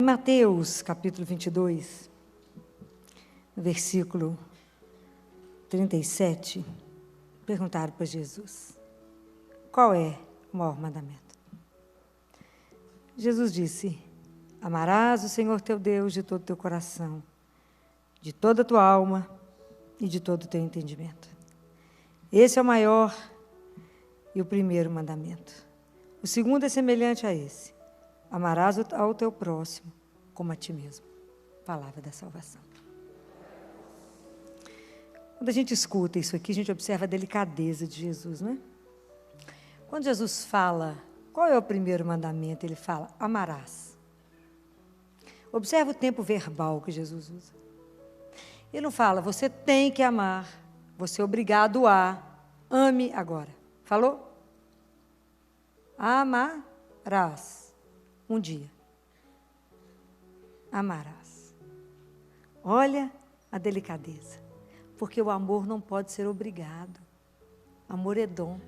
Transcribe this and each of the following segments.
Mateus, capítulo 22, versículo 37, perguntaram para Jesus: qual é o maior mandamento? Jesus disse: amarás o Senhor teu Deus de todo o teu coração, de toda a tua alma e de todo o teu entendimento. Esse é o maior e o primeiro mandamento. O segundo é semelhante a esse: amarás ao teu próximo como a ti mesmo. Palavra da salvação. Quando a gente escuta isso aqui, a gente observa a delicadeza de Jesus, não é? Quando Jesus fala, qual é o primeiro mandamento? Ele fala: amarás. Observa o tempo verbal que Jesus usa. Ele não fala: você tem que amar, você é obrigado a, ame agora. Falou? Amarás. Um dia. Amarás. Olha a delicadeza. Porque o amor não pode ser obrigado. Amor é dom.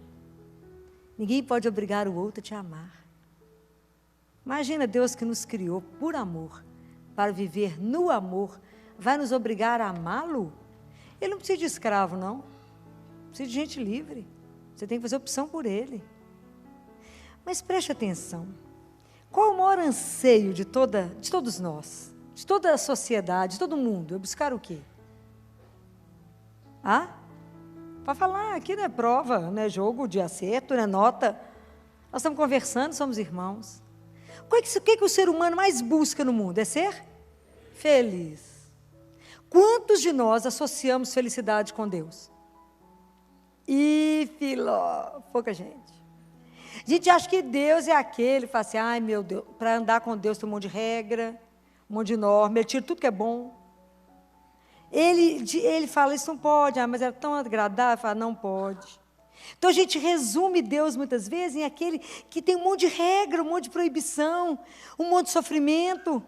Ninguém pode obrigar o outro a te amar. Imagina Deus que nos criou por amor, para viver no amor, vai nos obrigar a amá-lo? Ele não precisa de escravo, não. Precisa de gente livre. Você tem que fazer opção por ele. Mas preste atenção. Qual é o maior anseio de todos nós, de toda a sociedade, de todo mundo? É buscar o quê? Para falar, aqui não é prova, não é jogo de acerto, não é nota. Nós estamos conversando, somos irmãos. O que o ser humano mais busca no mundo? É ser feliz. Quantos de nós associamos felicidade com Deus? Pouca gente. A gente acha que Deus é aquele, fala assim: ai meu Deus, para andar com Deus tem um monte de regra, um monte de norma, ele tira tudo que é bom. Ele fala: isso não pode, mas é tão agradável, fala: não pode. Então a gente resume Deus muitas vezes em aquele que tem um monte de regra, um monte de proibição, um monte de sofrimento.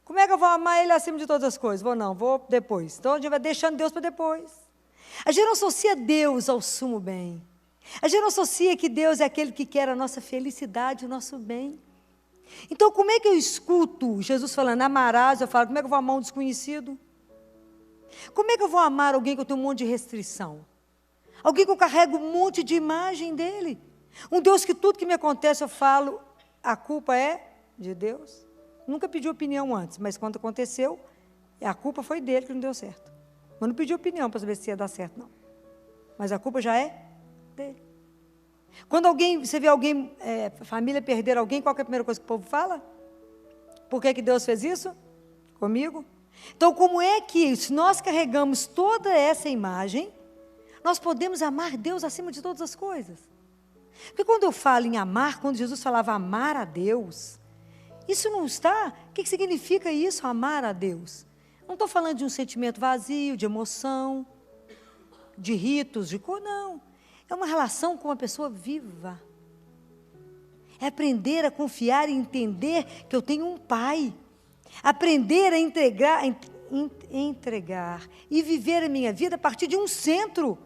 Como é que eu vou amar Ele acima de todas as coisas? Vou depois. Então a gente vai deixando Deus para depois. A gente não associa Deus ao sumo bem. A gente não associa que Deus é aquele que quer a nossa felicidade, o nosso bem. Então, como é que eu escuto Jesus falando: amarás? Eu falo: como é que eu vou amar um desconhecido? Como é que eu vou amar alguém que eu tenho um monte de restrição? Alguém que eu carrego um monte de imagem dele? Um Deus que tudo que me acontece eu falo: a culpa é de Deus. Nunca pedi opinião antes, mas quando aconteceu, a culpa foi dele que não deu certo. Mas não pedi opinião para saber se ia dar certo, não. Mas a culpa já é dele. Quando você vê alguém, família perder alguém, qual é a primeira coisa que o povo fala? Por que Deus fez isso comigo? Então, como é que, se nós carregamos toda essa imagem, nós podemos amar Deus acima de todas as coisas? Porque quando eu falo em amar, quando Jesus falava amar a Deus, isso não está... O que significa isso, amar a Deus? Não estou falando de um sentimento vazio, de emoção, de ritos, de cor, não. É uma relação com uma pessoa viva. É aprender a confiar e entender que eu tenho um Pai. Aprender a entregar e viver a minha vida a partir de um centro.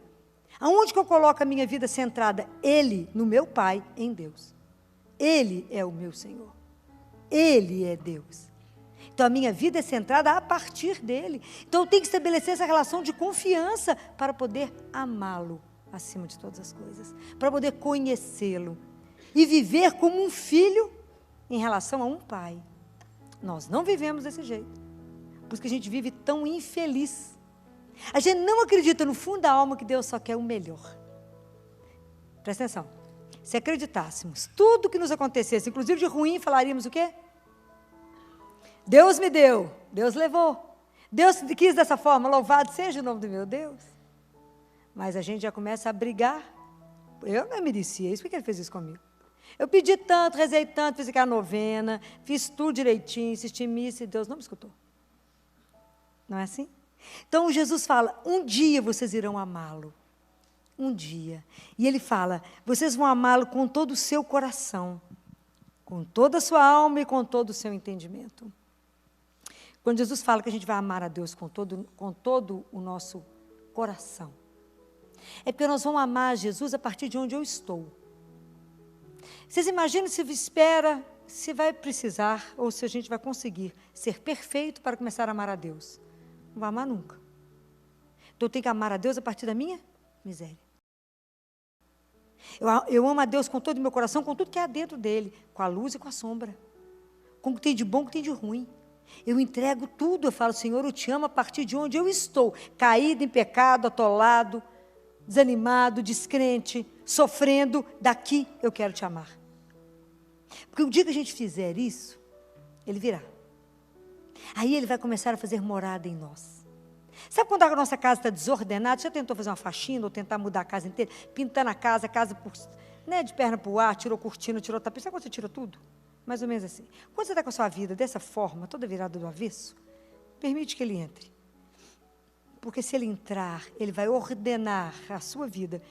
Aonde que eu coloco a minha vida centrada? Ele, no meu Pai, em Deus. Ele é o meu Senhor. Ele é Deus. Então, a minha vida é centrada a partir dele. Então, eu tenho que estabelecer essa relação de confiança para poder amá-lo acima de todas as coisas. Para poder conhecê-lo. E viver como um filho em relação a um pai. Nós não vivemos desse jeito. Por isso que a gente vive tão infeliz. A gente não acredita no fundo da alma que Deus só quer o melhor. Presta atenção. Se acreditássemos tudo que nos acontecesse, inclusive de ruim, falaríamos o quê? Deus me deu, Deus levou. Deus quis dessa forma, louvado seja o nome do meu Deus. Mas a gente já começa a brigar. Eu não merecia isso, por que ele fez isso comigo? Eu pedi tanto, rezei tanto, fiz aquela novena, fiz tudo direitinho, assisti missa e Deus não me escutou. Não é assim? Então Jesus fala: um dia vocês irão amá-lo. Um dia. E ele fala: vocês vão amá-lo com todo o seu coração, com toda a sua alma e com todo o seu entendimento. Quando Jesus fala que a gente vai amar a Deus com todo o nosso coração, é porque nós vamos amar Jesus a partir de onde eu estou. Vocês imaginam se se vai precisar, ou se a gente vai conseguir ser perfeito para começar a amar a Deus. Não vai amar nunca. Então eu tenho que amar a Deus a partir da minha miséria. Eu amo a Deus com todo o meu coração, com tudo que há dentro dele, com a luz e com a sombra, com o que tem de bom, com o que tem de ruim. Eu entrego tudo, eu falo, Senhor, eu te amo a partir de onde eu estou, caído em pecado, atolado, desanimado, descrente, sofrendo, daqui eu quero te amar. Porque o dia que a gente fizer isso, ele virá. Aí ele vai começar a fazer morada em nós. Sabe quando a nossa casa está desordenada? Já tentou fazer uma faxina ou tentar mudar a casa inteira? Pintando a casa por, né, de perna para o ar, tirou cortina, tirou tapete. Sabe quando você tira tudo? Mais ou menos assim. Quando você está com a sua vida dessa forma, toda virada do avesso, permite que ele entre. Porque se ele entrar, ele vai ordenar a sua vida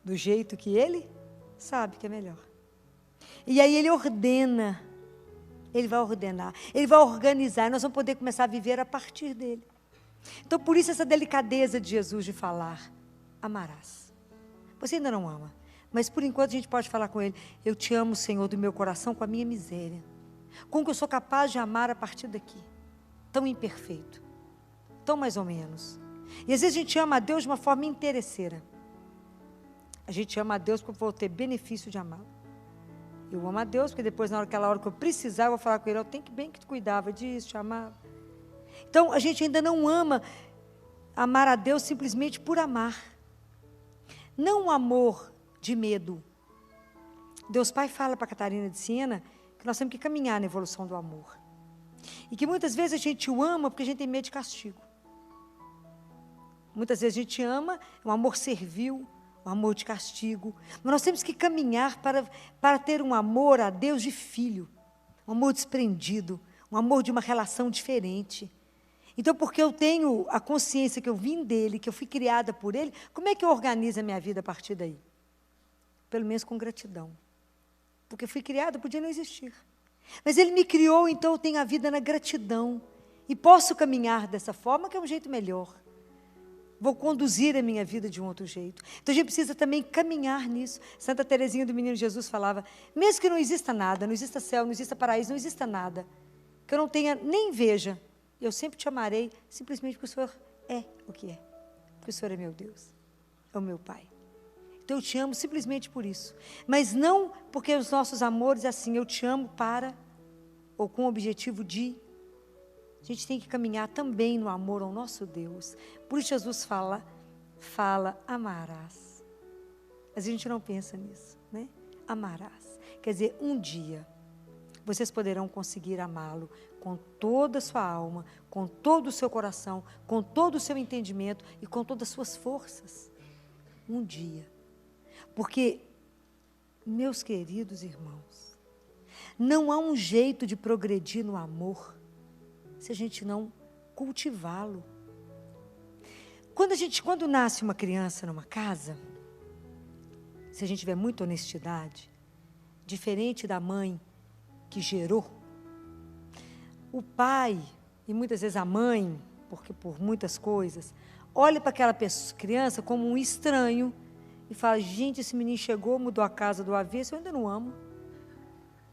do jeito que ele sabe que é melhor. E aí ele ordena, ele vai ordenar, ele vai organizar, e nós vamos poder começar a viver a partir dele. Então, por isso essa delicadeza de Jesus de falar, amarás. Você ainda não ama, mas por enquanto a gente pode falar com ele, eu te amo, Senhor, do meu coração, com a minha miséria, com o que eu sou capaz de amar a partir daqui, tão imperfeito, tão mais ou menos. E às vezes a gente ama a Deus de uma forma interesseira. A gente ama a Deus porque eu vou ter benefício de amá-lo. Eu amo a Deus porque depois, naquela hora que eu precisar, eu vou falar com ele, eu tenho que bem que tu cuidava disso, te amava. Então, a gente ainda não ama amar a Deus simplesmente por amar. Não um amor de medo. Deus Pai fala para Catarina de Siena que nós temos que caminhar na evolução do amor. E que muitas vezes a gente o ama porque a gente tem medo de castigo. Muitas vezes a gente ama um amor servil, um amor de castigo. Mas nós temos que caminhar para ter um amor a Deus de filho. Um amor desprendido, um amor de uma relação diferente. Então, porque eu tenho a consciência que eu vim dele, que eu fui criada por ele, como é que eu organizo a minha vida a partir daí? Pelo menos com gratidão. Porque fui criada, podia não existir. Mas ele me criou, então eu tenho a vida na gratidão. E posso caminhar dessa forma, que é um jeito melhor. Vou conduzir a minha vida de um outro jeito. Então a gente precisa também caminhar nisso. Santa Teresinha do Menino Jesus falava, mesmo que não exista nada, não exista céu, não exista paraíso, não exista nada, que eu não tenha nem veja, eu sempre te amarei, simplesmente porque o Senhor é o que é. Porque o Senhor é meu Deus, é o meu Pai. Então eu te amo simplesmente por isso. Mas não porque os nossos amores, assim, eu te amo para, ou com o objetivo de. A gente tem que caminhar também no amor ao nosso Deus. Por isso Jesus fala, amarás. Mas a gente não pensa nisso, né? Amarás. Quer dizer, um dia vocês poderão conseguir amá-lo com toda a sua alma, com todo o seu coração, com todo o seu entendimento e com todas as suas forças. Um dia. Porque, meus queridos irmãos, não há um jeito de progredir no amor se a gente não cultivá-lo. Quando nasce uma criança numa casa, se a gente tiver muita honestidade, diferente da mãe que gerou, o pai, e muitas vezes a mãe, porque por muitas coisas, olha para aquela criança como um estranho e fala, gente, esse menino chegou, mudou a casa do avesso, eu ainda não amo.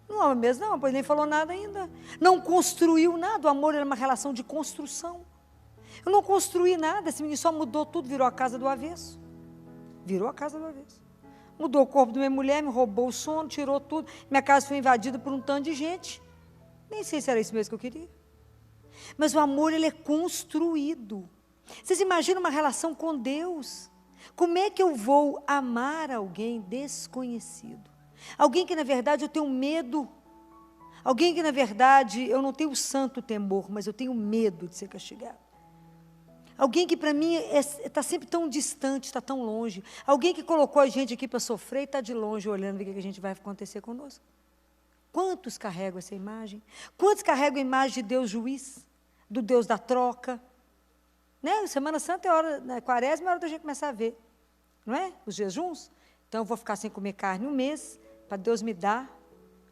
Não ama mesmo, não, pois nem falou nada ainda. Não construiu nada, o amor era uma relação de construção. Eu não construí nada, esse menino só mudou tudo, virou a casa do avesso. Virou a casa do avesso. Mudou o corpo de minha mulher, me roubou o sono, tirou tudo. Minha casa foi invadida por um tanto de gente. Nem sei se era isso mesmo que eu queria. Mas o amor, ele é construído. Vocês imaginam uma relação com Deus? Como é que eu vou amar alguém desconhecido? Alguém que, na verdade, eu tenho medo. Alguém que, na verdade, eu não tenho santo temor, mas eu tenho medo de ser castigado. Alguém que, para mim, está sempre tão distante, está tão longe. Alguém que colocou a gente aqui para sofrer e está de longe olhando o que a gente vai acontecer conosco. Quantos carregam essa imagem? Quantos carregam a imagem de Deus juiz? Do Deus da troca? Né? Semana Santa é hora, né? Quaresma é hora da gente começar a ver. Não é? Os jejuns. Então, eu vou ficar sem comer carne um mês, para Deus me dar.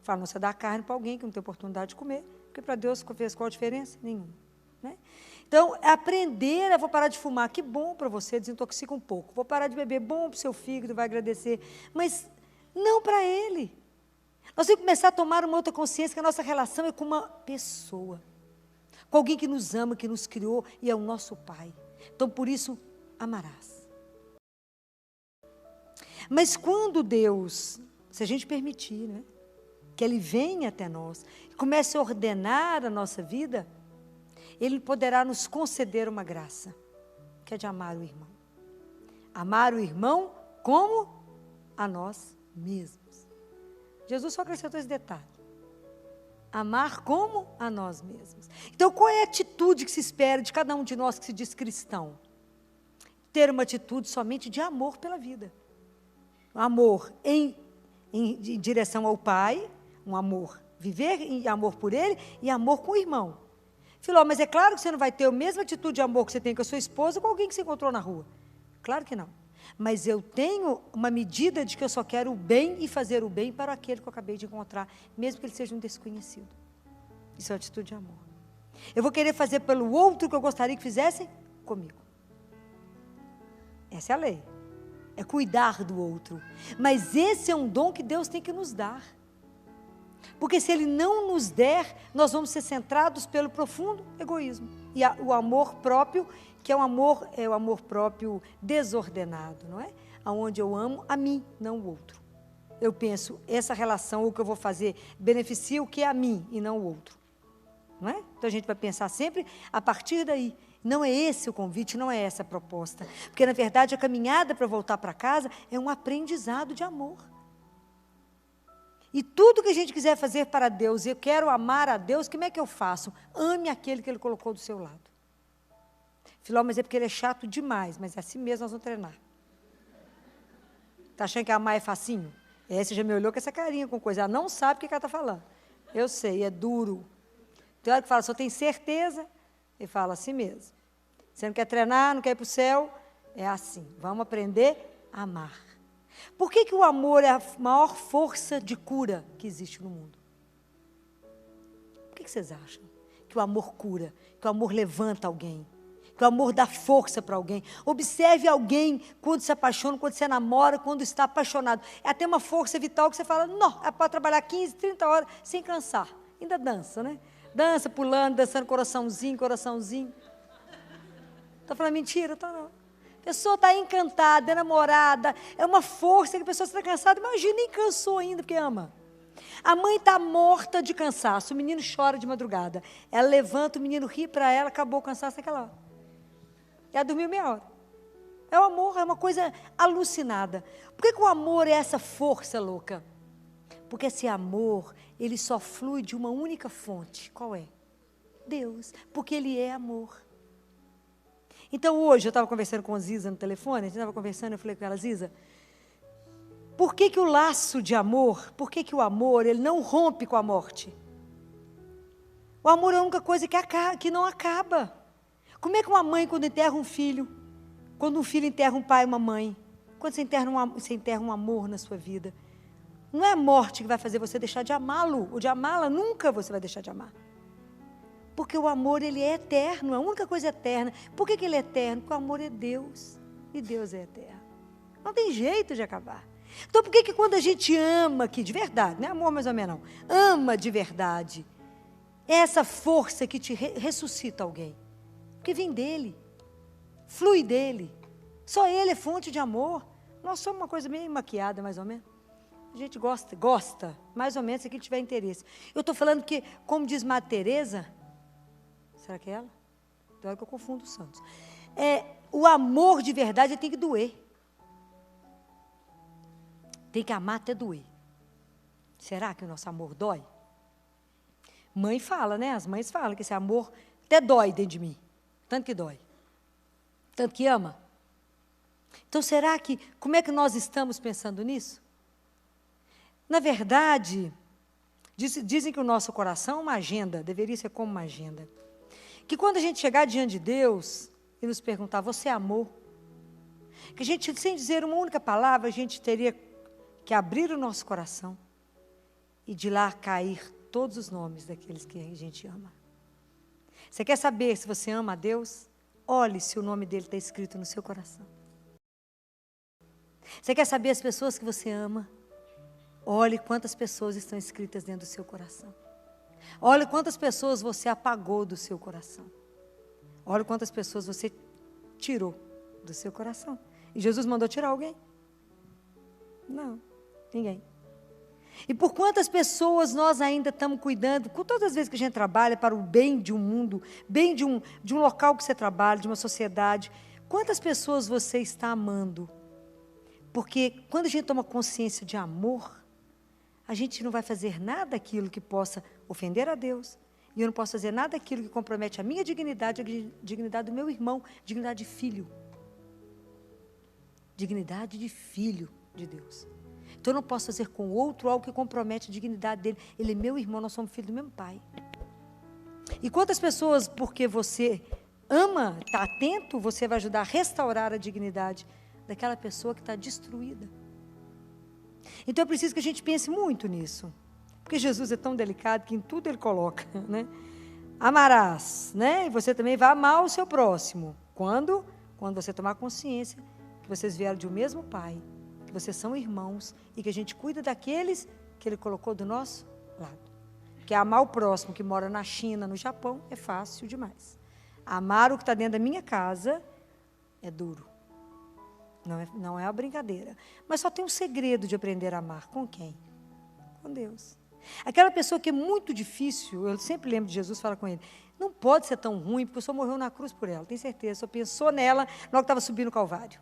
Fala, não, você dá carne para alguém que não tem oportunidade de comer, porque para Deus fez qual a diferença? Nenhuma. Né? Então, aprender, eu vou parar de fumar, que bom para você, desintoxica um pouco. Vou parar de beber, bom para o seu fígado, vai agradecer. Mas não para ele. Nós temos que começar a tomar uma outra consciência que a nossa relação é com uma pessoa, com alguém que nos ama, que nos criou e é o nosso Pai. Então, por isso, amarás. Mas quando Deus, se a gente permitir, né, que Ele venha até nós, comece a ordenar a nossa vida, Ele poderá nos conceder uma graça, que é de amar o irmão. Amar o irmão como a nós mesmos. Jesus só acrescentou esse detalhe. Amar como a nós mesmos. Então, qual é a atitude que se espera de cada um de nós que se diz cristão? Ter uma atitude somente de amor pela vida. Amor em direção ao Pai, um amor, viver em amor por Ele e amor com o irmão. Filó, mas é claro que você não vai ter a mesma atitude de amor que você tem com a sua esposa com alguém que você encontrou na rua. Claro que não. Mas eu tenho uma medida de que eu só quero o bem e fazer o bem para aquele que eu acabei de encontrar, mesmo que ele seja um desconhecido. Isso é uma atitude de amor. Eu vou querer fazer pelo outro o que eu gostaria que fizessem comigo. Essa é a lei. É cuidar do outro. Mas esse é um dom que Deus tem que nos dar. Porque se Ele não nos der, nós vamos ser centrados pelo profundo egoísmo. E o amor próprio, que é o amor próprio desordenado, não é? Onde eu amo a mim, não o outro. Eu penso, essa relação, o que eu vou fazer, beneficia o que é a mim e não o outro. Não é? Então a gente vai pensar sempre a partir daí. Não é esse o convite, não é essa a proposta. Porque, na verdade, a caminhada para voltar para casa é um aprendizado de amor. E tudo que a gente quiser fazer para Deus, eu quero amar a Deus, como é que eu faço? Ame aquele que Ele colocou do seu lado. Filó, mas é porque ele é chato demais, mas é assim mesmo nós vamos treinar. Está achando que amar é facinho? Você já me olhou com essa carinha, com coisa. Ela não sabe o que ela está falando. Eu sei, é duro. Tem hora que fala, só tem certeza? Ele fala assim mesmo. Você não quer treinar, não quer ir para o céu? É assim, vamos aprender a amar. Por que o amor é a maior força de cura que existe no mundo? Por que vocês acham? Que o amor cura, que o amor levanta alguém, que o amor dá força para alguém. Observe alguém quando se apaixona, quando se namora, quando está apaixonado. É até uma força vital que você fala, não, é para trabalhar 15, 30 horas sem cansar. Ainda dança, né? Dança, pulando, dançando coraçãozinho, coraçãozinho. Está falando mentira? Está não. A pessoa está encantada, enamorada, é uma força que a pessoa está cansada. Imagina, nem cansou ainda, porque ama. A mãe está morta de cansaço, o menino chora de madrugada. Ela levanta, o menino ri para ela, acabou o cansaço naquela hora. Ela dormiu meia hora. É o amor, é uma coisa alucinada. Por que o amor é essa força louca? Porque esse amor, ele só flui de uma única fonte. Qual é? Deus, porque Ele é amor. Então hoje eu estava conversando com a Ziza no telefone, a gente estava conversando, eu falei com ela, Ziza, por que o laço de amor, por que o amor, ele não rompe com a morte? O amor é a única coisa que não acaba. Como é que uma mãe, quando enterra um filho, quando um filho enterra um pai e uma mãe, quando você enterra um amor na sua vida, não é a morte que vai fazer você deixar de amá-lo, ou de amá-la, nunca você vai deixar de amar. Porque o amor, ele é eterno, a única coisa eterna. Por que ele é eterno? Porque o amor é Deus, e Deus é eterno. Não tem jeito de acabar. Então, por que quando a gente ama aqui, de verdade, não é amor mais ou menos não, ama de verdade, é essa força que te ressuscita alguém? Porque vem dele, flui dele. Só ele é fonte de amor. Nós somos uma coisa meio maquiada, mais ou menos. A gente gosta, mais ou menos, se aqui tiver interesse. Eu estou falando que, como diz Madre Teresa, será que é ela? Tem hora que eu confundo os santos. O amor de verdade tem que doer. Tem que amar até doer. Será que o nosso amor dói? Mãe fala, né? As mães falam que esse amor até dói dentro de mim. Tanto que dói. Tanto que ama. Então, será que, como é que nós estamos pensando nisso? Na verdade, dizem que o nosso coração é uma agenda, deveria ser como uma agenda. Que quando a gente chegar diante de Deus e nos perguntar, você amou? Que a gente, sem dizer uma única palavra, a gente teria que abrir o nosso coração e de lá cair todos os nomes daqueles que a gente ama. Você quer saber se você ama a Deus? Olhe se o nome dele está escrito no seu coração. Você quer saber as pessoas que você ama? Olhe quantas pessoas estão escritas dentro do seu coração. Olhe quantas pessoas você apagou do seu coração. Olhe quantas pessoas você tirou do seu coração. E Jesus mandou tirar alguém? Não, ninguém. E por quantas pessoas nós ainda estamos cuidando, com todas as vezes que a gente trabalha para o bem de um mundo, bem de um local que você trabalha, de uma sociedade, quantas pessoas você está amando? Porque quando a gente toma consciência de amor, a gente não vai fazer nada daquilo que possa ofender a Deus, e eu não posso fazer nada daquilo que compromete a minha dignidade, a dignidade do meu irmão, dignidade de filho. Dignidade de filho de Deus. Então eu não posso fazer com o outro algo que compromete a dignidade dele. Ele é meu irmão, nós somos filhos do mesmo pai. E quantas pessoas, porque você ama, está atento, você vai ajudar a restaurar a dignidade daquela pessoa que está destruída. Então é preciso que a gente pense muito nisso. Porque Jesus é tão delicado que em tudo ele coloca, né? Amarás, né? E você também vai amar o seu próximo. Quando? Quando você tomar consciência que vocês vieram de um mesmo pai, que vocês são irmãos e que a gente cuida daqueles que ele colocou do nosso lado. Porque amar o próximo que mora na China, no Japão, é fácil demais. Amar o que está dentro da minha casa é duro. Não é uma brincadeira. Mas só tem um segredo de aprender a amar. Com quem? Com Deus. Aquela pessoa que é muito difícil, eu sempre lembro de Jesus, fala com ele, não pode ser tão ruim, porque o Senhor morreu na cruz por ela, tem certeza, só pensou nela na hora que estava subindo o Calvário.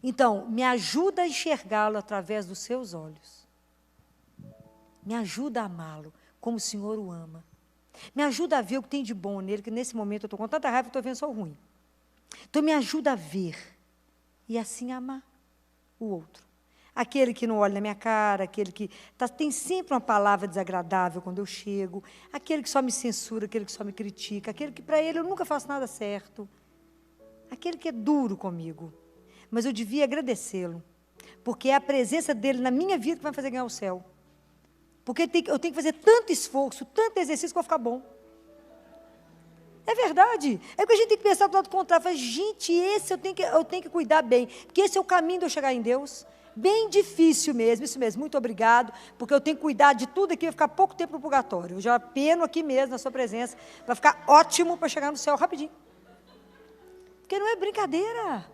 Então, me ajuda a enxergá-lo através dos seus olhos. Me ajuda a amá-lo, como o Senhor o ama. Me ajuda a ver o que tem de bom nele, que nesse momento eu estou com tanta raiva, estou vendo só o ruim. Então, me ajuda a ver e assim amar o outro. Aquele que não olha na minha cara, aquele que tem sempre uma palavra desagradável quando eu chego, aquele que só me censura, aquele que só me critica, aquele que para ele eu nunca faço nada certo, aquele que é duro comigo. Mas eu devia agradecê-lo, porque é a presença dele na minha vida que vai fazer ganhar o céu. Porque eu tenho que fazer tanto esforço, tanto exercício que eu vou ficar bom. É verdade. É que a gente tem que pensar do lado contrário. Falar, gente, esse eu tenho que cuidar bem, porque esse é o caminho de eu chegar em Deus. Bem difícil mesmo, isso mesmo. Muito obrigado, porque eu tenho que cuidar de tudo aqui, vai ficar pouco tempo no purgatório. Eu já peno aqui mesmo, na sua presença, vai ficar ótimo para chegar no céu rapidinho. Porque não é brincadeira.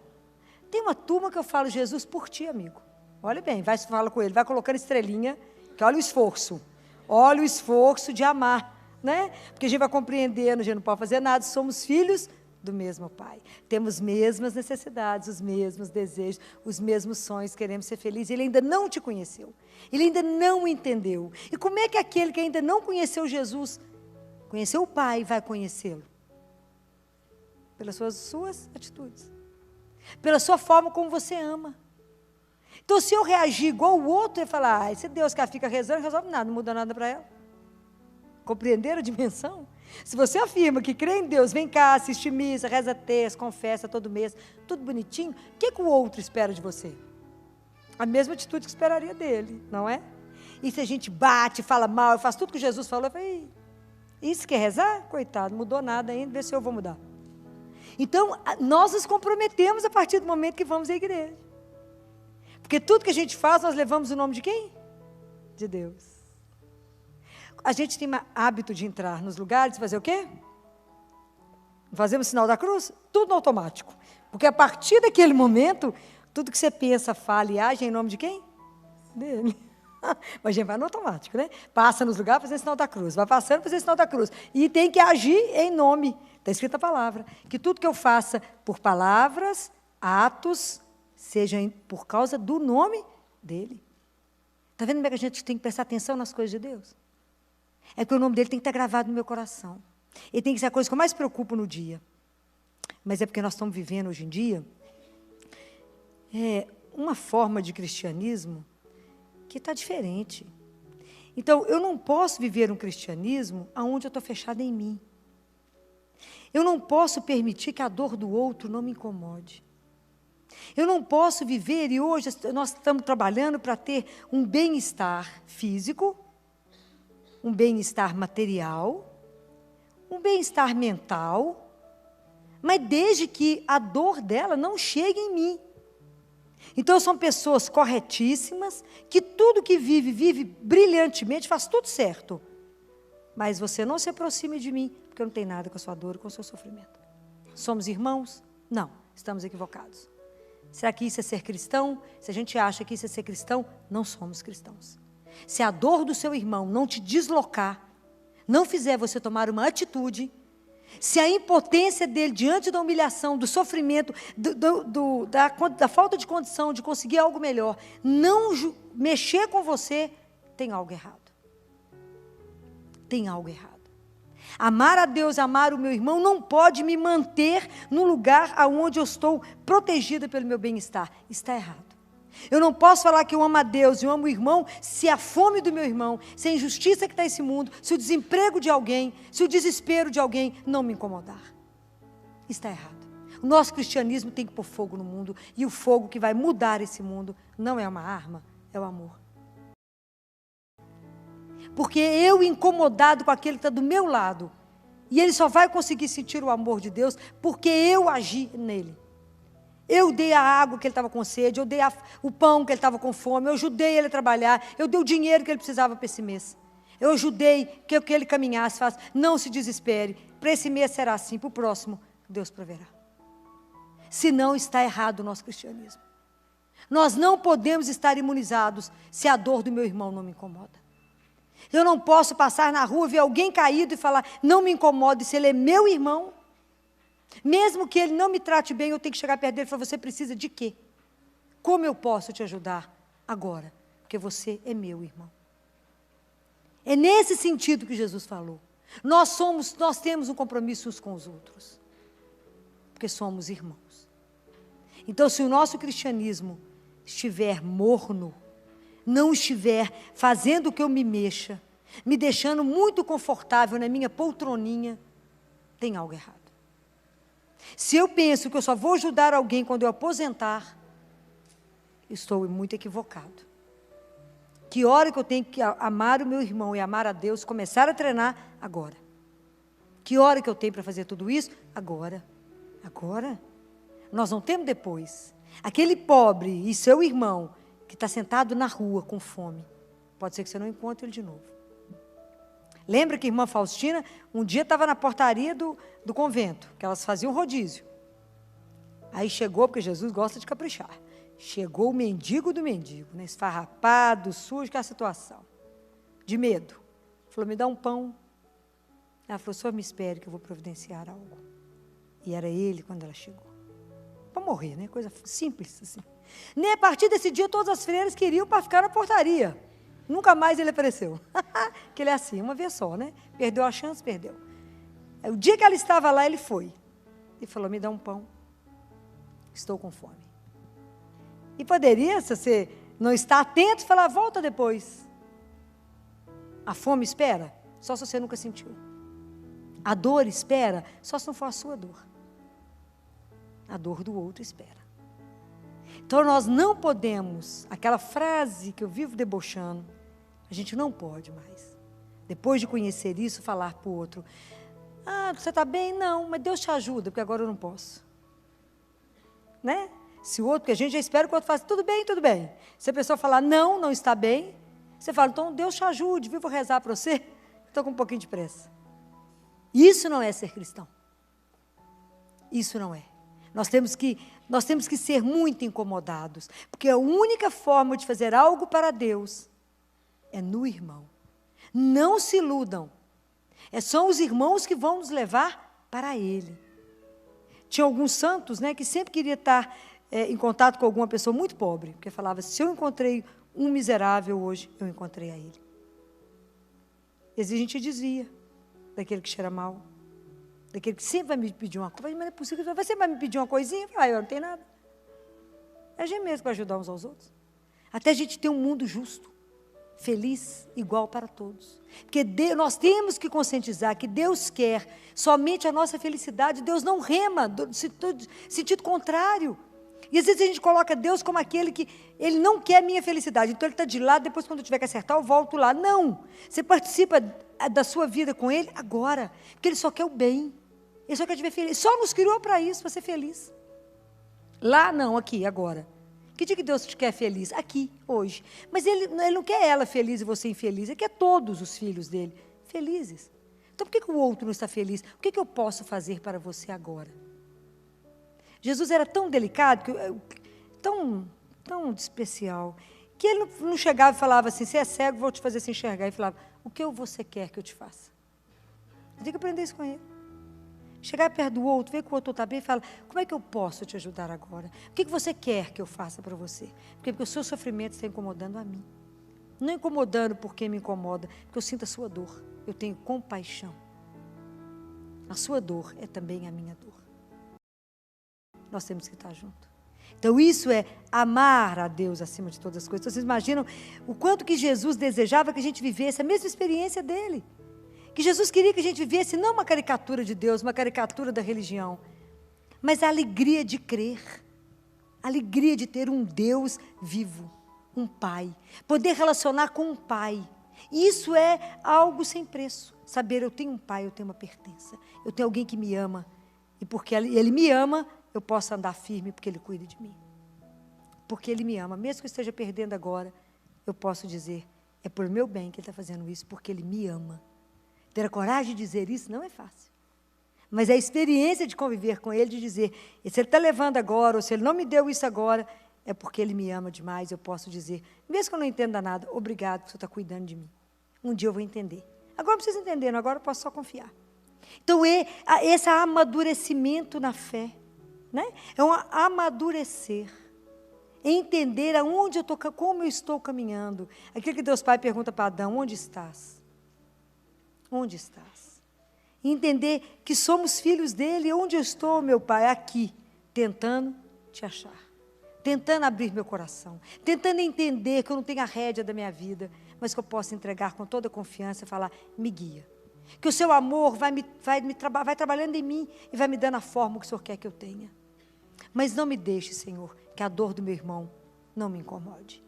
Tem uma turma que eu falo, Jesus por ti, amigo. Olha bem, vai fala com ele, vai colocando estrelinha, que olha o esforço. Olha o esforço de amar, né? Porque a gente vai compreendendo, a gente não pode fazer nada, somos filhos do mesmo Pai. Temos mesmas necessidades, os mesmos desejos, os mesmos sonhos, queremos ser felizes. Ele ainda não te conheceu. Ele ainda não entendeu. E como é que aquele que ainda não conheceu Jesus, conheceu o Pai, vai conhecê-lo? Pelas suas atitudes. Pela sua forma como você ama. Então, se eu reagir igual o outro, eu falar, esse Deus que fica rezando, não resolve nada, não muda nada para ela. Compreenderam a dimensão? Se você afirma que crê em Deus, vem cá, assiste missa, reza texto, confessa todo mês, tudo bonitinho, o que o outro espera de você? A mesma atitude que esperaria dele, não é? E se a gente bate, fala mal, faz tudo que Jesus falou, eu falei, isso quer rezar? Coitado, não mudou nada ainda, vê se eu vou mudar. Então, nós nos comprometemos a partir do momento que vamos à igreja. Porque tudo que a gente faz, nós levamos o nome de quem? De Deus. A gente tem hábito de entrar nos lugares e fazer o quê? Fazemos o sinal da cruz? Tudo no automático. Porque a partir daquele momento, tudo que você pensa, fala e age é em nome de quem? Dele. Mas a gente vai no automático, né? Passa nos lugares fazendo o sinal da cruz. Vai passando fazendo o sinal da cruz. E tem que agir em nome. Está escrita a palavra. Que tudo que eu faça por palavras, atos, seja por causa do nome dele. Está vendo como é que a gente tem que prestar atenção nas coisas de Deus? É que o nome dele tem que estar gravado no meu coração. Ele tem que ser a coisa que eu mais preocupo no dia. Mas é porque nós estamos vivendo hoje em dia uma forma de cristianismo que está diferente. Então, eu não posso viver um cristianismo onde eu estou fechada em mim. Eu não posso permitir que a dor do outro não me incomode. Eu não posso viver, e hoje nós estamos trabalhando para ter um bem-estar físico, um bem-estar material, um bem-estar mental, mas desde que a dor dela não chegue em mim. Então, são pessoas corretíssimas, que tudo que vive brilhantemente, faz tudo certo. Mas você não se aproxime de mim, porque eu não tenho nada com a sua dor e com o seu sofrimento. Somos irmãos? Não, estamos equivocados. Será que isso é ser cristão? Se a gente acha que isso é ser cristão, não somos cristãos. Se a dor do seu irmão não te deslocar, não fizer você tomar uma atitude, se a impotência dele diante da humilhação, do sofrimento, da falta de condição de conseguir algo melhor, não mexer com você, tem algo errado. Tem algo errado. Amar a Deus, amar o meu irmão, não pode me manter num lugar onde eu estou protegida pelo meu bem-estar. Está errado. Eu não posso falar que eu amo a Deus e eu amo o irmão, se a fome do meu irmão, se a injustiça que está nesse mundo, se o desemprego de alguém, se o desespero de alguém não me incomodar. Está errado. O nosso cristianismo tem que pôr fogo no mundo, e o fogo que vai mudar esse mundo não é uma arma, é o amor. Porque eu incomodado com aquele que está do meu lado, e ele só vai conseguir sentir o amor de Deus porque eu agi nele. Eu dei a água que ele estava com sede, eu dei o pão que ele estava com fome, eu ajudei ele a trabalhar, eu dei o dinheiro que ele precisava para esse mês. Eu ajudei que ele caminhasse, não se desespere, para esse mês será assim, para o próximo Deus proverá. Senão está errado o nosso cristianismo. Nós não podemos estar imunizados se a dor do meu irmão não me incomoda. Eu não posso passar na rua, ver alguém caído e falar, não me incomode, se ele é meu irmão. Mesmo que ele não me trate bem, eu tenho que chegar perto dele e falar, você precisa de quê? Como eu posso te ajudar agora? Porque você é meu irmão. É nesse sentido que Jesus falou. Nós temos um compromisso uns com os outros. Porque somos irmãos. Então, se o nosso cristianismo estiver morno, não estiver fazendo que eu me mexa, me deixando muito confortável na minha poltroninha, tem algo errado. Se eu penso que eu só vou ajudar alguém quando eu aposentar, estou muito equivocado. Que hora que eu tenho que amar o meu irmão e amar a Deus, começar a treinar? Agora. Que hora que eu tenho para fazer tudo isso? Agora. Agora. Nós não temos depois. Aquele pobre e seu irmão que está sentado na rua com fome, pode ser que você não encontre ele de novo. Lembra que a irmã Faustina, um dia estava na portaria do convento, que elas faziam rodízio. Aí chegou, porque Jesus gosta de caprichar, chegou o mendigo do mendigo, né, esfarrapado, sujo, que é a situação, de medo. Falou, me dá um pão. Ela falou, só me espere que eu vou providenciar algo. E era ele quando ela chegou. Para morrer, né? Coisa simples assim. Nem a partir desse dia, todas as freiras queriam para ficar na portaria. Nunca mais ele apareceu. Que ele é assim, uma vez só, né? Perdeu a chance, perdeu. O dia que ela estava lá, ele foi. E falou, me dá um pão. Estou com fome. E poderia, se você não está atento, falar, volta depois. A fome espera, só se você nunca sentiu. A dor espera, só se não for a sua dor. A dor do outro espera. Então, nós não podemos, aquela frase que eu vivo debochando, a gente não pode mais, depois de conhecer isso, falar para o outro, você está bem? Não, mas Deus te ajuda, porque agora eu não posso. Né? Se o outro, porque a gente já espera que o outro faça, tudo bem, tudo bem. Se a pessoa falar, não está bem, você fala, então Deus te ajude, viu, vou rezar para você, estou com um pouquinho de pressa. Isso não é ser cristão. Isso não é. Nós temos que ser muito incomodados, porque a única forma de fazer algo para Deus é no irmão. Não se iludam. São os irmãos que vão nos levar para Ele. Tinha alguns santos, né, que sempre queria estar em contato com alguma pessoa muito pobre, porque falava, se eu encontrei um miserável hoje, eu encontrei a ele. E às vezes a gente desvia daquele que cheira mal. Daquele que sempre vai me pedir uma coisa, mas não é possível, você vai me pedir uma coisinha? Eu não tenho nada. É a gente mesmo para ajudar uns aos outros. Até a gente ter um mundo justo, feliz, igual para todos. Porque nós temos que conscientizar que Deus quer somente a nossa felicidade, Deus não rema, no sentido contrário. E às vezes a gente coloca Deus como aquele que, Ele não quer a minha felicidade, então Ele está de lado, depois quando eu tiver que acertar, eu volto lá. Não, você participa da sua vida com Ele agora, porque Ele só quer o bem. Ele só quer te ver feliz. Só nos criou para isso, para ser feliz. Lá não, aqui, agora. Que dia que Deus te quer feliz? Aqui, hoje. Mas ele não quer ela feliz e você infeliz, ele quer todos os filhos dele felizes. Então, por que o outro não está feliz? O que eu posso fazer para você agora? Jesus era tão delicado, tão especial, que ele não chegava e falava assim, você é cego, vou te fazer se enxergar. Ele falava, o que você quer que eu te faça? Eu tenho que aprender isso com ele. Chegar perto do outro, ver que o outro está bem e falar, como é que eu posso te ajudar agora? O que você quer que eu faça para você? Porque o seu sofrimento está incomodando a mim. Não incomodando porque me incomoda, porque eu sinto a sua dor. Eu tenho compaixão. A sua dor é também a minha dor. Nós temos que estar juntos. Então, isso é amar a Deus acima de todas as coisas. Então, vocês imaginam o quanto que Jesus desejava que a gente vivesse a mesma experiência dele. Que Jesus queria que a gente vivesse não uma caricatura de Deus, uma caricatura da religião, mas a alegria de crer, a alegria de ter um Deus vivo, um Pai, poder relacionar com um Pai. Isso é algo sem preço. Saber, eu tenho um Pai, eu tenho uma pertença, eu tenho alguém que me ama, e porque Ele me ama, eu posso andar firme porque Ele cuida de mim. Porque Ele me ama, mesmo que eu esteja perdendo agora, eu posso dizer, é por meu bem que Ele está fazendo isso, porque Ele me ama. Ter a coragem de dizer isso não é fácil. Mas é a experiência de conviver com Ele, de dizer, se Ele está levando agora, ou se Ele não me deu isso agora, é porque Ele me ama demais, eu posso dizer, mesmo que eu não entenda nada, obrigado, porque o Senhor está cuidando de mim. Um dia eu vou entender. Agora não preciso entender, agora eu posso só confiar. Então, esse amadurecimento na fé, né? É um amadurecer. É entender aonde eu estou, como eu estou caminhando. Aquilo que Deus Pai pergunta para Adão, onde estás? Onde estás? E entender que somos filhos dele. Onde eu estou, meu Pai? Aqui, tentando te achar. Tentando abrir meu coração. Tentando entender que eu não tenho a rédea da minha vida, mas que eu posso entregar com toda confiança e falar, me guia. Que o seu amor vai trabalhando em mim e vai me dando a forma que o Senhor quer que eu tenha. Mas não me deixe, Senhor, que a dor do meu irmão não me incomode.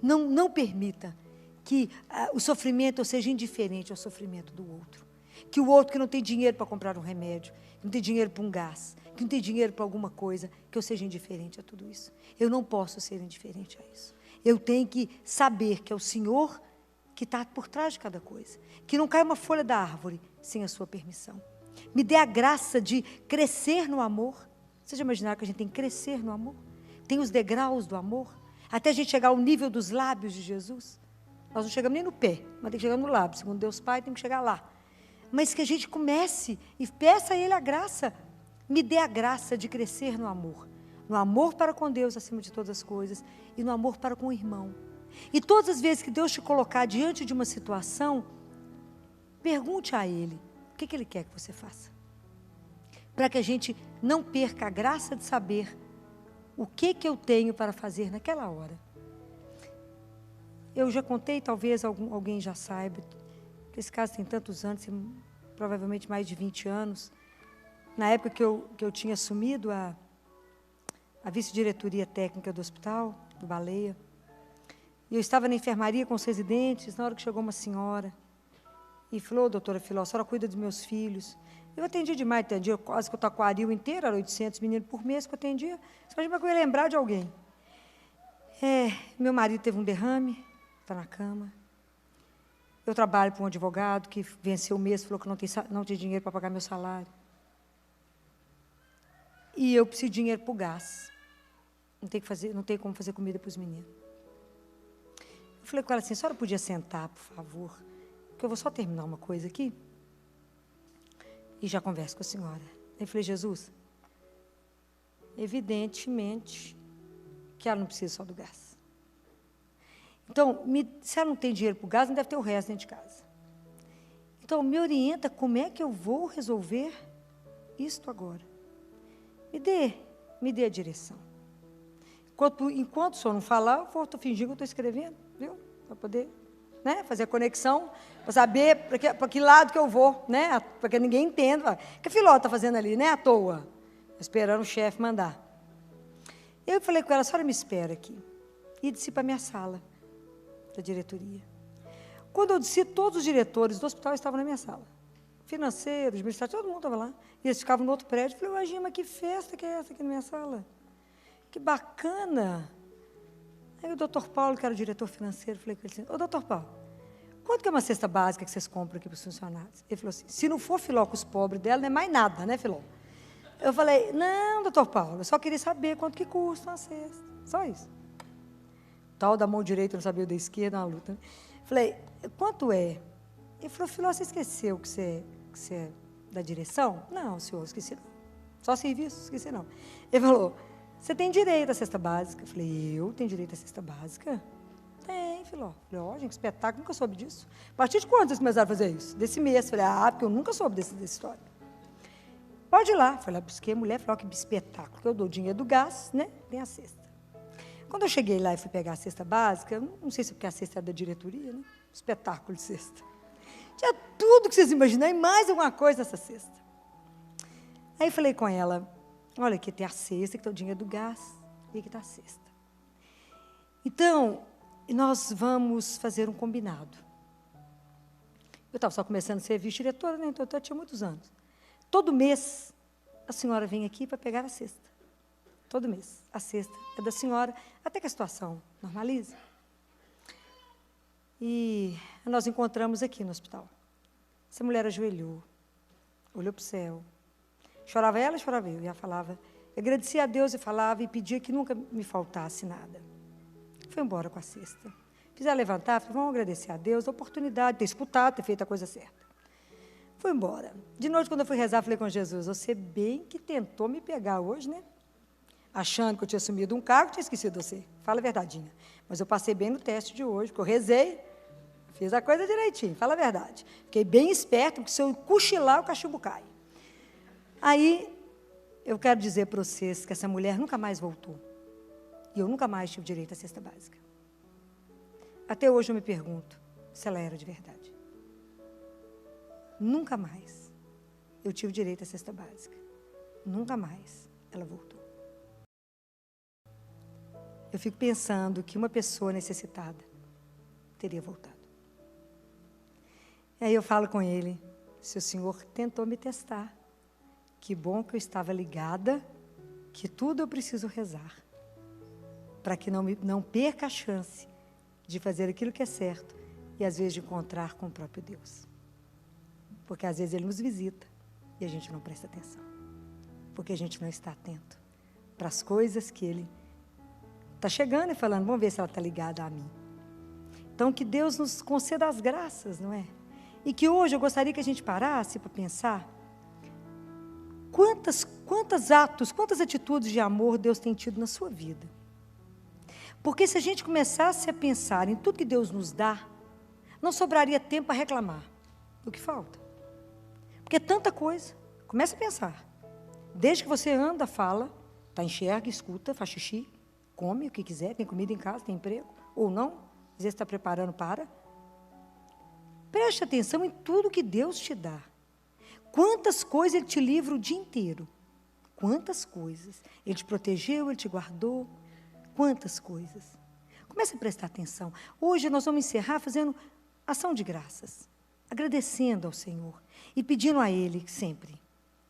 Não permita que o sofrimento seja indiferente ao sofrimento do outro. Que o outro que não tem dinheiro para comprar um remédio, que não tem dinheiro para um gás, que não tem dinheiro para alguma coisa, que eu seja indiferente a tudo isso. Eu não posso ser indiferente a isso. Eu tenho que saber que é o Senhor que está por trás de cada coisa. Que não cai uma folha da árvore sem a sua permissão. Me dê a graça de crescer no amor. Vocês já imaginaram que a gente tem que crescer no amor? Tem os degraus do amor? Até a gente chegar ao nível dos lábios de Jesus. Nós não chegamos nem no pé, mas tem que chegar no lábio. Segundo Deus Pai, tem que chegar lá. Mas que a gente comece e peça a Ele a graça. Me dê a graça de crescer no amor. No amor para com Deus acima de todas as coisas. E no amor para com o irmão. E todas as vezes que Deus te colocar diante de uma situação, pergunte a Ele, o que Ele quer que você faça? Para que a gente não perca a graça de saber o que eu tenho para fazer naquela hora. Eu já contei, talvez alguém já saiba, que esse caso tem tantos anos, provavelmente mais de 20 anos. Na época que eu tinha assumido a vice-diretoria técnica do hospital, do Baleia, e eu estava na enfermaria com os residentes, na hora que chegou uma senhora, e falou, doutora Filó, a senhora cuida dos meus filhos. Eu atendia demais, atendia quase que o Taquaril inteiro, era 800 meninos por mês que eu atendia. Você imagina que eu ia lembrar de alguém. Meu marido teve um derrame, está na cama. Eu trabalho para um advogado que venceu o mês, falou que não tem dinheiro para pagar meu salário. E eu preciso de dinheiro para o gás. Não tem como fazer comida para os meninos. Eu falei com ela assim, a senhora podia sentar, por favor, porque eu vou só terminar uma coisa aqui. E já converso com a senhora. Eu falei, Jesus, evidentemente que ela não precisa só do gás. Então, se ela não tem dinheiro para o gás, não deve ter o resto dentro de casa. Então, me orienta como é que eu vou resolver isto agora. Me dê a direção. Enquanto o senhor não falar, eu vou fingir que eu estou escrevendo, viu? Para poder, né, fazer a conexão, para saber para que lado que eu vou, né? Para que ninguém entenda. O que a Filó está fazendo ali, né? À toa. Esperando o chefe mandar. Eu falei com ela, a senhora me espera aqui. E desci para a minha sala da diretoria. Quando eu desci, todos os diretores do hospital estavam na minha sala. Financeiros, administrativos, todo mundo estava lá. E eles ficavam no outro prédio. Eu falei, Gima, que festa que é essa aqui na minha sala? Que bacana! Aí o doutor Paulo, que era o diretor financeiro, falei com ele assim, ô doutor Paulo, quanto que é uma cesta básica que vocês compram aqui para os funcionários? Ele falou assim, se não for Filó com os pobres dela, não é mais nada, né, Filó? Eu falei, não, doutor Paulo, eu só queria saber quanto que custa uma cesta, só isso. Tal da mão direita, não sabia o da esquerda, uma luta. Né? Falei, quanto é? Ele falou, Filó, você esqueceu que você é da direção? Não, senhor, esqueci não. Só serviço, esqueci não. Ele falou, você tem direito à cesta básica. Eu falei, eu tenho direito à cesta básica? Tem, Filó. Falei, ó, gente, que espetáculo, nunca soube disso. A partir de quando vocês começaram a fazer isso? Desse mês. Falei, porque eu nunca soube dessa história. Pode ir lá. Falei, busquei a mulher, falei, ó, que espetáculo, que eu dou dinheiro do gás, né? Tem a cesta. Quando eu cheguei lá e fui pegar a cesta básica, não sei se é porque a cesta era da diretoria, né? Espetáculo de cesta. Tinha tudo que vocês imaginam e mais alguma coisa nessa cesta. Aí falei com ela, olha, aqui tem a cesta, que tem o dinheiro do gás, e aqui está a cesta. Então, nós vamos fazer um combinado. Eu estava só começando a ser vice-diretora, né? Então eu tinha muitos anos. Todo mês, a senhora vem aqui para pegar a cesta. Todo mês. A cesta é da senhora, até que a situação normalize. E nós encontramos aqui no hospital. Essa mulher ajoelhou, olhou para o céu. Chorava ela, chorava eu. E ela falava, agradecia a Deus e falava e pedia que nunca me faltasse nada. Foi embora com a cesta. Fiz ela levantar, falei, vamos agradecer a Deus a oportunidade de ter escutado, ter feito a coisa certa. Foi embora. De noite, quando eu fui rezar, falei com Jesus, você bem que tentou me pegar hoje, né? Achando que eu tinha assumido um cargo, tinha esquecido você. Fala a verdadinha. Mas eu passei bem no teste de hoje, porque eu rezei, fiz a coisa direitinho, fala a verdade. Fiquei bem esperto, porque se eu cochilar, o cachimbo cai. Aí, eu quero dizer para vocês que essa mulher nunca mais voltou. E eu nunca mais tive direito à cesta básica. Até hoje eu me pergunto se ela era de verdade. Nunca mais eu tive direito à cesta básica. Nunca mais ela voltou. Eu fico pensando que uma pessoa necessitada teria voltado. E aí eu falo com ele, se o senhor tentou me testar, que bom que eu estava ligada, que tudo eu preciso rezar, para que não perca a chance de fazer aquilo que é certo e, às vezes, de encontrar com o próprio Deus. Porque, às vezes, Ele nos visita e a gente não presta atenção, porque a gente não está atento para as coisas que Ele está chegando e falando, vamos ver se ela está ligada a mim. Então, que Deus nos conceda as graças, não é? E que hoje eu gostaria que a gente parasse para pensar quantos atos, quantas atitudes de amor Deus tem tido na sua vida. Porque se a gente começasse a pensar em tudo que Deus nos dá, não sobraria tempo para reclamar do que falta. Porque é tanta coisa. Começa a pensar. Desde que você anda, fala, enxerga, escuta, faz xixi, come o que quiser, tem comida em casa, tem emprego, ou não, às vezes está preparando para. Preste atenção em tudo que Deus te dá. Quantas coisas Ele te livra o dia inteiro. Quantas coisas. Ele te protegeu, Ele te guardou. Quantas coisas. Comece a prestar atenção. Hoje nós vamos encerrar fazendo ação de graças. Agradecendo ao Senhor. E pedindo a Ele sempre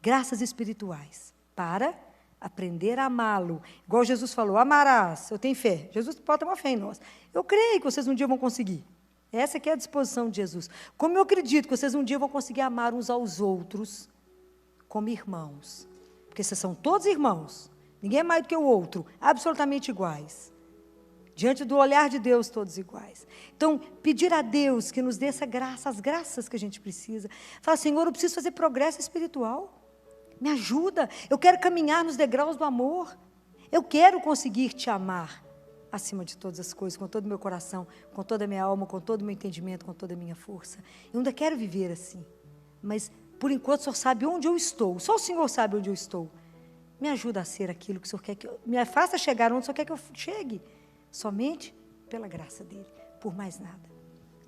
graças espirituais para aprender a amá-lo. Igual Jesus falou, amarás, eu tenho fé. Jesus pode ter uma fé em nós. Eu creio que vocês um dia vão conseguir. Essa aqui é a disposição de Jesus. Como eu acredito que vocês um dia vão conseguir amar uns aos outros como irmãos. Porque vocês são todos irmãos. Ninguém é mais do que o outro. Absolutamente iguais. Diante do olhar de Deus, todos iguais. Então, pedir a Deus que nos dê essa graça, as graças que a gente precisa. Fala, Senhor, eu preciso fazer progresso espiritual. Me ajuda. Eu quero caminhar nos degraus do amor. Eu quero conseguir te amar acima de todas as coisas, com todo o meu coração, com toda a minha alma, com todo o meu entendimento, com toda a minha força. Eu ainda quero viver assim. Mas, por enquanto, o Senhor sabe onde eu estou. Só o Senhor sabe onde eu estou. Me ajuda a ser aquilo que o Senhor quer que eu... Me faça chegar onde o Senhor quer que eu chegue. Somente pela graça dEle, por mais nada.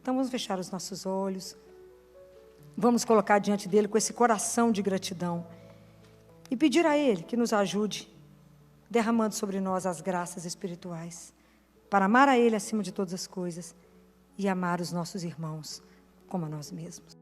Então, vamos fechar os nossos olhos. Vamos colocar diante dEle com esse coração de gratidão. E pedir a Ele que nos ajude, derramando sobre nós as graças espirituais, para amar a Ele acima de todas as coisas e amar os nossos irmãos como a nós mesmos.